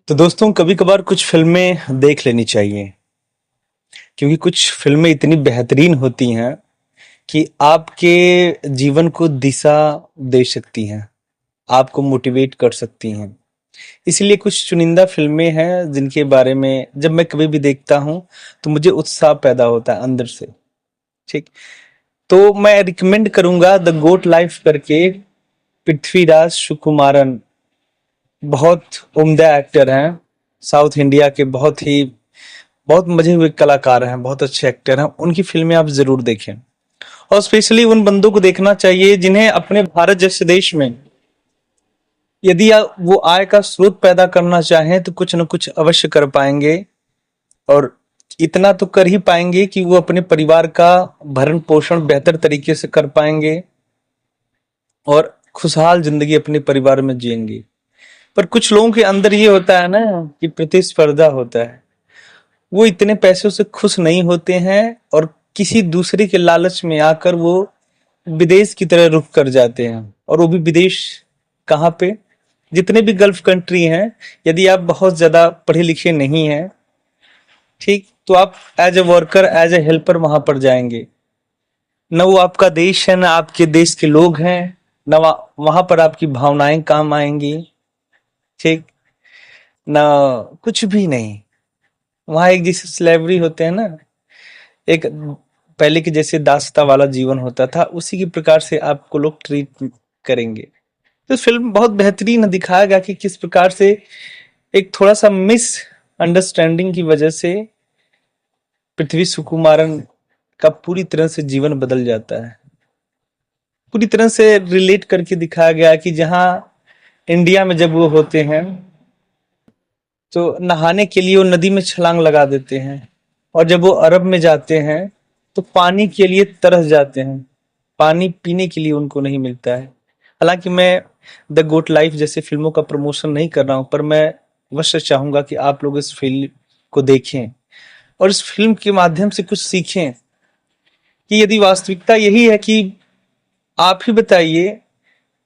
तो दोस्तों कभी कभार कुछ फिल्में देख लेनी चाहिए क्योंकि कुछ फिल्में इतनी बेहतरीन होती हैं कि आपके जीवन को दिशा दे सकती हैं, आपको मोटिवेट कर सकती हैं। इसलिए कुछ चुनिंदा फिल्में हैं जिनके बारे में जब मैं कभी भी देखता हूं तो मुझे उत्साह पैदा होता है अंदर से। ठीक, तो मैं रिकमेंड करूंगा द गोट लाइफ करके। पृथ्वीराज सुकुमारन बहुत उम्दा एक्टर हैं, साउथ इंडिया के बहुत मजे हुए कलाकार हैं, बहुत अच्छे एक्टर हैं। उनकी फिल्में आप जरूर देखें और स्पेशली उन बंदों को देखना चाहिए जिन्हें अपने भारत जैसे देश में यदि वो आय का स्रोत पैदा करना चाहें तो कुछ न कुछ अवश्य कर पाएंगे। और इतना तो कर ही पाएंगे कि वो अपने परिवार का भरण पोषण बेहतर तरीके से कर पाएंगे और खुशहाल जिंदगी अपने परिवार में जिएंगे। पर कुछ लोगों के अंदर ये होता है ना कि प्रतिस्पर्धा होता है, वो इतने पैसों से खुश नहीं होते हैं और किसी दूसरे के लालच में आकर वो विदेश की तरह रुख कर जाते हैं। और वो भी विदेश कहाँ पे, जितने भी गल्फ कंट्री हैं, यदि आप बहुत ज्यादा पढ़े लिखे नहीं हैं, ठीक, तो आप as a worker as a helper वहां पर जाएंगे। न वो आपका देश है, न आपके देश के लोग हैं, न वहां पर आपकी भावनाएं काम आएंगी। ठीक, न कुछ भी नहीं। वहां एक जैसे स्लेवरी होते हैं ना, एक पहले के जैसे दासता वाला जीवन होता था, उसी की प्रकार से आपको लोग ट्रीट करेंगे। तो फिल्म बहुत बेहतरीन दिखाया गया कि किस प्रकार से एक थोड़ा सा मिस अंडरस्टैंडिंग की वजह से पृथ्वी सुकुमारन का पूरी तरह से जीवन बदल जाता है। पूरी तरह से रिलेट करके दिखाया गया कि जहां इंडिया में जब वो होते हैं तो नहाने के लिए वो नदी में छलांग लगा देते हैं, और जब वो अरब में जाते हैं तो पानी के लिए तरस जाते हैं, पानी पीने के लिए उनको नहीं मिलता है। हालांकि मैं द गोट लाइफ जैसे फिल्मों का प्रमोशन नहीं कर रहा हूं, पर मैं अवश्य चाहूंगा कि आप लोग इस फिल्म को देखें और इस फिल्म के माध्यम से कुछ सीखें कि यदि वास्तविकता यही है कि आप ही बताइए,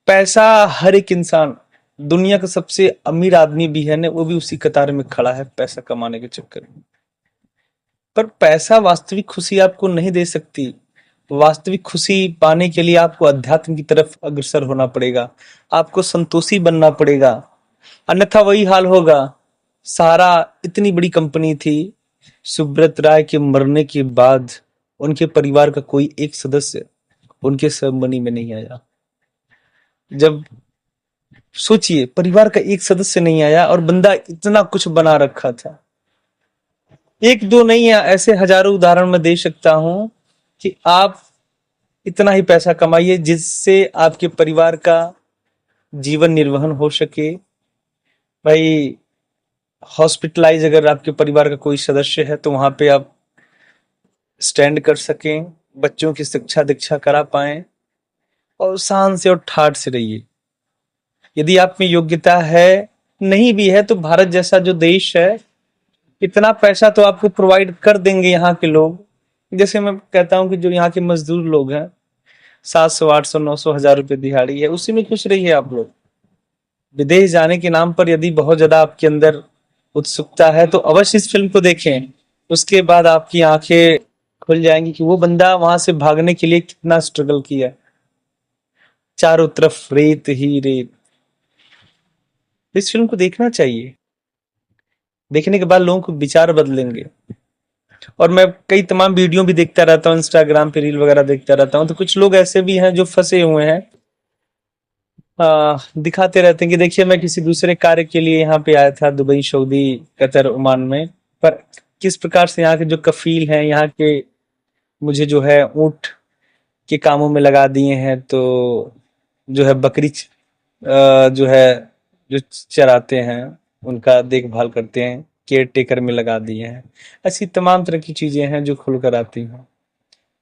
पैसा हर एक इंसान, दुनिया का सबसे अमीर आदमी भी है ना, वो भी उसी कतार में खड़ा है पैसा कमाने के चक्कर में। पर पैसा वास्तविक खुशी आपको नहीं दे सकती। वास्तविक खुशी पाने के लिए आपको अध्यात्म की तरफ अग्रसर होना पड़ेगा, आपको संतोषी बनना पड़ेगा, अन्यथा वही हाल होगा। सारा इतनी बड़ी कंपनी थी, सुब्रत राय के मरने के बाद उनके परिवार का कोई एक सदस्य उनके सेरेमनी में नहीं आया। जब सोचिए, परिवार का एक सदस्य नहीं आया और बंदा इतना कुछ बना रखा था। एक दो नहीं है, ऐसे हजारों उदाहरण मैं दे सकता हूं कि आप इतना ही पैसा कमाइए जिससे आपके परिवार का जीवन निर्वहन हो सके। भाई, हॉस्पिटलाइज अगर आपके परिवार का कोई सदस्य है तो वहां पे आप स्टैंड कर सकें, बच्चों की शिक्षा दीक्षा करा पाएं, और शान से और ठाठ से रहिए। यदि आप में योग्यता है, नहीं भी है, तो भारत जैसा जो देश है, इतना पैसा तो आपको प्रोवाइड कर देंगे यहाँ के लोग। जैसे मैं कहता हूँ कि जो यहाँ के मजदूर लोग हैं, 700 800 900 1000 रुपए दिहाड़ी है, उसी में खुश रहिए आप लोग। विदेश जाने के नाम पर यदि बहुत ज्यादा आपके अंदर उत्सुकता है तो अवश्य इस फिल्म को देखें। उसके बाद आपकी आंखें खुल जाएंगी कि वो बंदा वहां से भागने के लिए कितना स्ट्रगल किया। चारों तरफ रेत ही रेत। इस फिल्म को देखना चाहिए, देखने के बाद लोगों को विचार बदलेंगे। और मैं कई तमाम वीडियो भी देखता रहता हूँ, इंस्टाग्राम पे रील वगैरह देखता रहता हूँ, तो कुछ लोग ऐसे भी हैं जो फंसे हुए हैं, दिखाते रहते हैं कि देखिए मैं किसी दूसरे कार्य के लिए यहाँ पे आया था, दुबई, सऊदी, कतर, ओमान में, पर किस प्रकार से यहाँ के जो कफील हैं, यहाँ के मुझे जो है ऊंट के कामों में लगा दिए हैं, तो जो है बकरी जो है जो चराते हैं उनका देखभाल करते हैं, केयर टेकर में लगा दिए हैं। ऐसी तमाम तरह की चीजें हैं जो खुलकर आती हैं।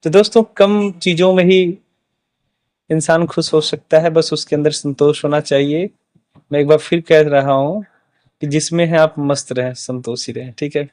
तो दोस्तों, कम चीजों में ही इंसान खुश हो सकता है, बस उसके अंदर संतोष होना चाहिए। मैं एक बार फिर कह रहा हूं कि जिसमें है आप मस्त रहें, संतोषी रहें। ठीक है।